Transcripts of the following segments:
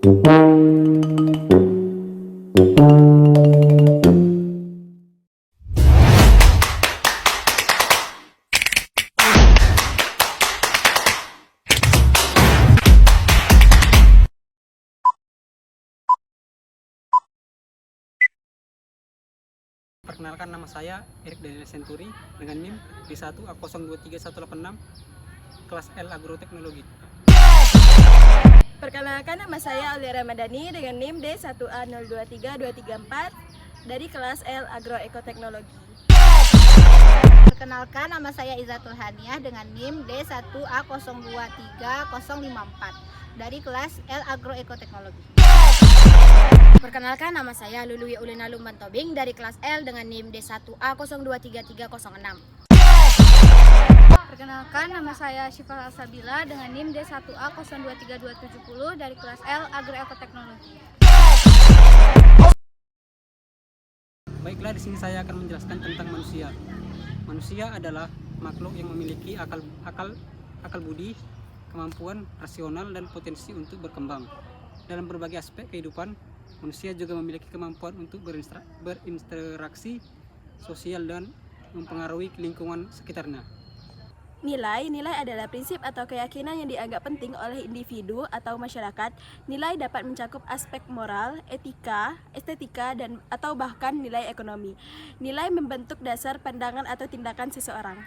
Perkenalkan, nama saya Erik Daniel Senturi dengan NIM D1A023186 kelas L Agroteknologi. Perkenalkan, nama saya Aulia Ramadhani dengan NIM D1A023234 dari kelas L Agroekoteknologi. Perkenalkan, nama saya Izatul Haniah dengan NIM D1A023054 dari kelas L Agroekoteknologi. Perkenalkan, nama saya Lului Ulina Lumban Tobing dari kelas L dengan NIM D1A023306. Perkenalkan, nama saya Syifa Al-Sabila dengan NIM D1A023270 dari kelas L Agroekoteknologi. Baiklah, di sini saya akan menjelaskan tentang manusia. Manusia adalah makhluk yang memiliki akal budi, kemampuan rasional dan potensi untuk berkembang. Dalam berbagai aspek kehidupan, manusia juga memiliki kemampuan untuk berinteraksi sosial dan mempengaruhi lingkungan sekitarnya. Nilai adalah prinsip atau keyakinan yang dianggap penting oleh individu atau masyarakat. Nilai dapat mencakup aspek moral, etika, estetika, dan atau bahkan nilai ekonomi. Nilai membentuk dasar pandangan atau tindakan seseorang.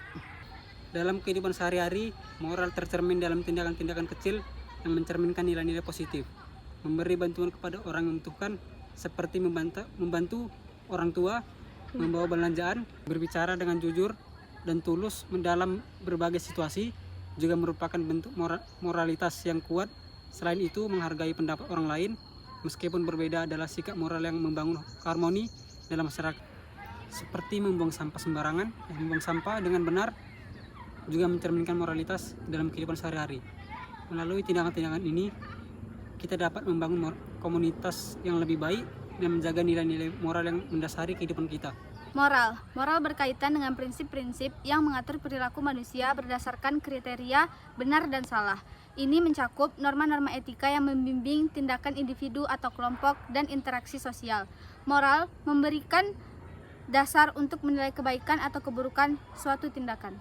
Dalam kehidupan sehari-hari, moral tercermin dalam tindakan-tindakan kecil yang mencerminkan nilai-nilai positif. Memberi bantuan kepada orang yang membutuhkan, seperti membantu orang tua, membawa belanjaan, berbicara dengan jujur dan tulus dalam berbagai situasi, juga merupakan bentuk moralitas yang kuat. Selain itu, menghargai pendapat orang lain, meskipun berbeda, adalah sikap moral yang membangun harmoni dalam masyarakat. Seperti membuang sampah sembarangan, membuang sampah dengan benar, juga mencerminkan moralitas dalam kehidupan sehari-hari. Melalui tindakan-tindakan ini, kita dapat membangun komunitas yang lebih baik dan menjaga nilai-nilai moral yang mendasari kehidupan kita. Moral berkaitan dengan prinsip-prinsip yang mengatur perilaku manusia berdasarkan kriteria benar dan salah. Ini mencakup norma-norma etika yang membimbing tindakan individu atau kelompok dan interaksi sosial. Moral memberikan dasar untuk menilai kebaikan atau keburukan suatu tindakan.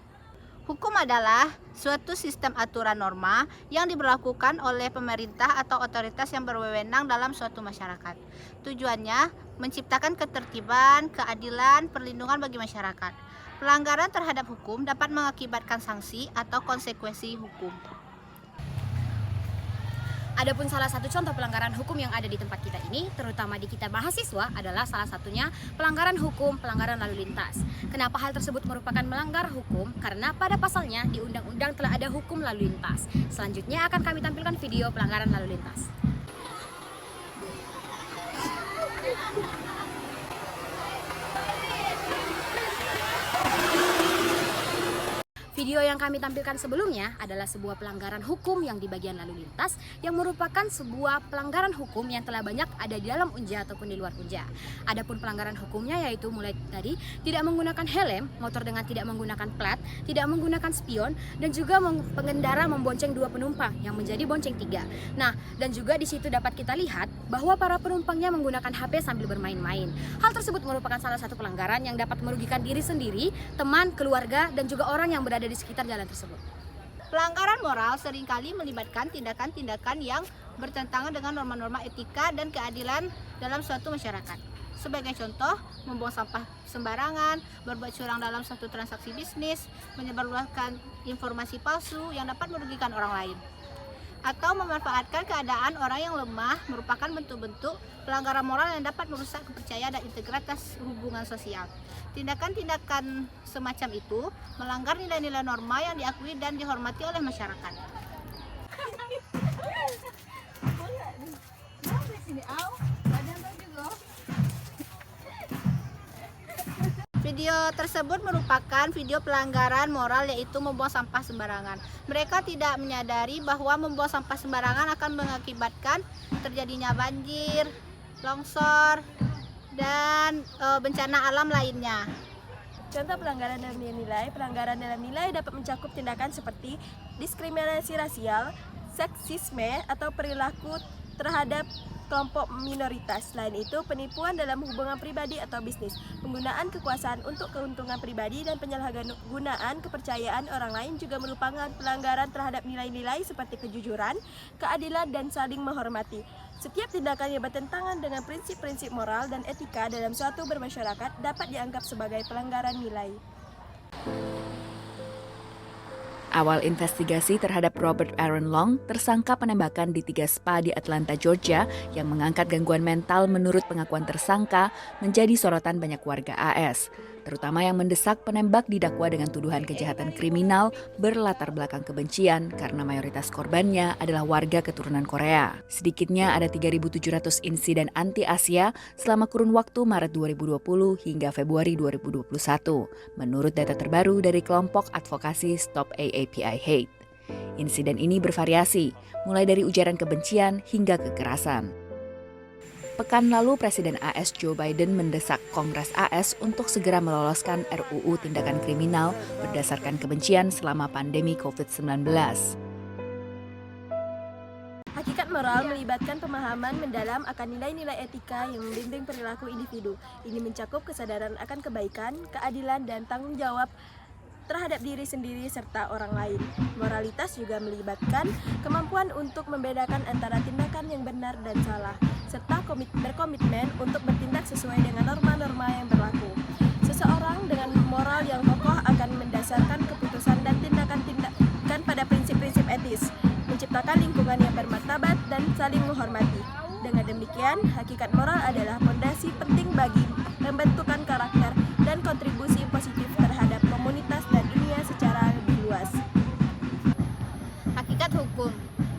Hukum adalah suatu sistem aturan norma yang diberlakukan oleh pemerintah atau otoritas yang berwenang dalam suatu masyarakat. Tujuannya menciptakan ketertiban, keadilan, perlindungan bagi masyarakat. Pelanggaran terhadap hukum dapat mengakibatkan sanksi atau konsekuensi hukum. Adapun salah satu contoh pelanggaran hukum yang ada di tempat kita ini, terutama di kita mahasiswa, adalah salah satunya pelanggaran hukum, pelanggaran lalu lintas. Kenapa hal tersebut merupakan melanggar hukum? Karena pada pasalnya di undang-undang telah ada hukum lalu lintas. Selanjutnya akan kami tampilkan video pelanggaran lalu lintas. Video yang kami tampilkan sebelumnya adalah sebuah pelanggaran hukum yang di bagian lalu lintas, yang merupakan sebuah pelanggaran hukum yang telah banyak ada di dalam Unja ataupun di luar Unja. Adapun pelanggaran hukumnya yaitu mulai dari tidak menggunakan helm, motor dengan tidak menggunakan plat, tidak menggunakan spion, dan juga pengendara membonceng 2 penumpang yang menjadi bonceng 3. Nah, dan juga di situ dapat kita lihat bahwa para penumpangnya menggunakan HP sambil bermain-main. Hal tersebut merupakan salah satu pelanggaran yang dapat merugikan diri sendiri, teman, keluarga, dan juga orang yang berada di sekitar jalan tersebut. Pelanggaran moral seringkali melibatkan tindakan-tindakan yang bertentangan dengan norma-norma etika dan keadilan dalam suatu masyarakat. Sebagai contoh, membuang sampah sembarangan, berbuat curang dalam suatu transaksi bisnis, menyebarluaskan informasi palsu yang dapat merugikan orang lain, atau memanfaatkan keadaan orang yang lemah merupakan bentuk-bentuk pelanggaran moral yang dapat merusak kepercayaan dan integritas hubungan sosial. Tindakan-tindakan semacam itu melanggar nilai-nilai norma yang diakui dan dihormati oleh masyarakat. Video tersebut merupakan video pelanggaran moral, yaitu membuang sampah sembarangan. Mereka tidak menyadari bahwa membuang sampah sembarangan akan mengakibatkan terjadinya banjir, longsor, dan bencana alam lainnya. Contoh pelanggaran dalam nilai dapat mencakup tindakan seperti diskriminasi rasial, seksisme, atau perilaku terhadap kelompok minoritas. Selain itu, penipuan dalam hubungan pribadi atau bisnis, penggunaan kekuasaan untuk keuntungan pribadi, dan penyalahgunaan kepercayaan orang lain juga merupakan pelanggaran terhadap nilai-nilai seperti kejujuran, keadilan, dan saling menghormati. Setiap tindakan yang bertentangan dengan prinsip-prinsip moral dan etika dalam suatu bermasyarakat dapat dianggap sebagai pelanggaran nilai. Awal investigasi terhadap Robert Aaron Long, tersangka penembakan di 3 spa di Atlanta, Georgia, yang mengangkat gangguan mental menurut pengakuan tersangka, menjadi sorotan banyak warga AS, terutama yang mendesak penembak didakwa dengan tuduhan kejahatan kriminal berlatar belakang kebencian karena mayoritas korbannya adalah warga keturunan Korea. Sedikitnya ada 3.700 insiden anti-Asia selama kurun waktu Maret 2020 hingga Februari 2021, menurut data terbaru dari kelompok advokasi Stop AAPI Hate. Insiden ini bervariasi, mulai dari ujaran kebencian hingga kekerasan. Pekan lalu, Presiden AS Joe Biden mendesak Kongres AS untuk segera meloloskan RUU Tindakan Kriminal berdasarkan kebencian selama pandemi COVID-19. Hakikat moral melibatkan pemahaman mendalam akan nilai-nilai etika yang membimbing perilaku individu. Ini mencakup kesadaran akan kebaikan, keadilan, dan tanggung jawab terhadap diri sendiri serta orang lain. Moralitas juga melibatkan kemampuan untuk membedakan antara tindakan yang benar dan salah, serta berkomitmen untuk bertindak sesuai dengan norma-norma yang berlaku. Seseorang dengan moral yang kokoh akan mendasarkan keputusan dan tindakan pada prinsip-prinsip etis, menciptakan lingkungan yang bermartabat dan saling menghormati. Dengan demikian, hakikat moral adalah fondasi penting bagi pembentukan karakter dan kontribusi positif terhadap komunitas dan dunia secara lebih luas. Hakikat hukum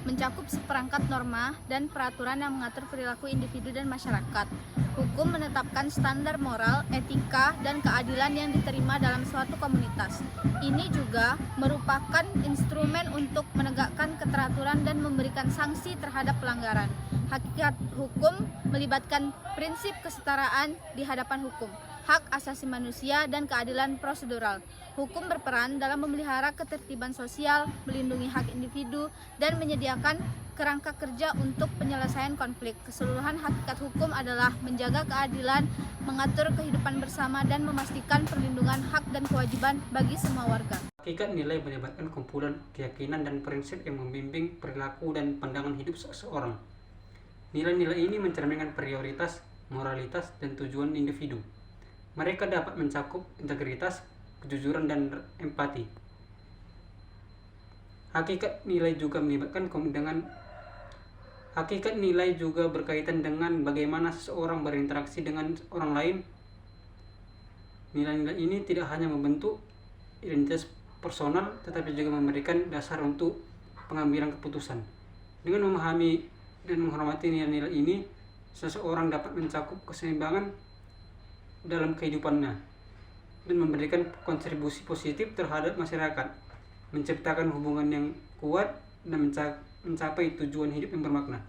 mencakup seperangkat norma dan peraturan yang mengatur perilaku individu dan masyarakat. Hukum menetapkan standar moral, etika, dan keadilan yang diterima dalam suatu komunitas. Ini juga merupakan instrumen untuk menegakkan keteraturan dan memberikan sanksi terhadap pelanggaran. Hakikat hukum melibatkan prinsip kesetaraan di hadapan hukum, hak asasi manusia, dan keadilan prosedural. Hukum berperan dalam memelihara ketertiban sosial, melindungi hak individu, dan menyediakan kerangka kerja untuk penyelesaian konflik. Keseluruhan hakikat hukum adalah menjaga keadilan, mengatur kehidupan bersama, dan memastikan perlindungan hak dan kewajiban bagi semua warga. Hakikat nilai melibatkan kumpulan keyakinan dan prinsip yang membimbing perilaku dan pandangan hidup seseorang. Nilai-nilai ini mencerminkan prioritas, moralitas, dan tujuan individu. Mereka dapat mencakup integritas, kejujuran, dan empati. Hakikat nilai juga berkaitan dengan bagaimana seseorang berinteraksi dengan orang lain. Nilai-nilai ini tidak hanya membentuk identitas personal, tetapi juga memberikan dasar untuk pengambilan keputusan. Dengan memahami dan menghormati nilai-nilai ini, seseorang dapat mencakup keseimbangan dalam kehidupannya dan memberikan kontribusi positif terhadap masyarakat, menciptakan hubungan yang kuat, dan mencapai tujuan hidup yang bermakna.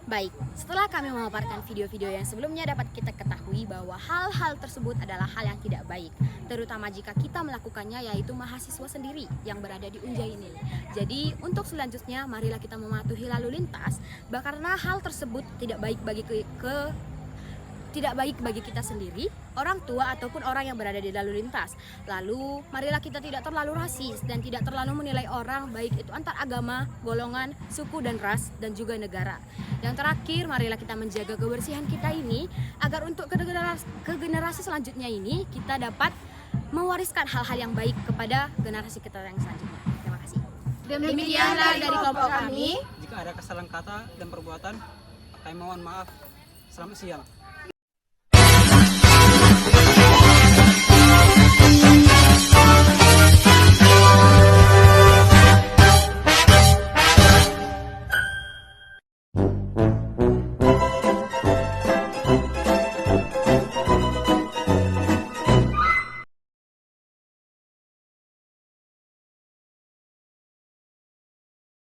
Baik, setelah kami memaparkan video-video yang sebelumnya, dapat kita ketahui bahwa hal-hal tersebut adalah hal yang tidak baik, terutama jika kita melakukannya, yaitu mahasiswa sendiri yang berada di Unjai ini. Jadi untuk selanjutnya, marilah kita mematuhi lalu lintas, karena hal tersebut tidak baik bagi kita sendiri, orang tua, ataupun orang yang berada di lalu lintas. Lalu, marilah kita tidak terlalu rasis dan tidak terlalu menilai orang, baik itu antar agama, golongan, suku, dan ras, dan juga negara. Yang terakhir, marilah kita menjaga kebersihan kita ini, agar untuk ke generasi selanjutnya ini, kita dapat mewariskan hal-hal yang baik kepada generasi kita yang selanjutnya. Terima kasih. Demikianlah dari kelompok kami. Jika ada kesalahan kata dan perbuatan, kami mohon maaf. Selamat siang.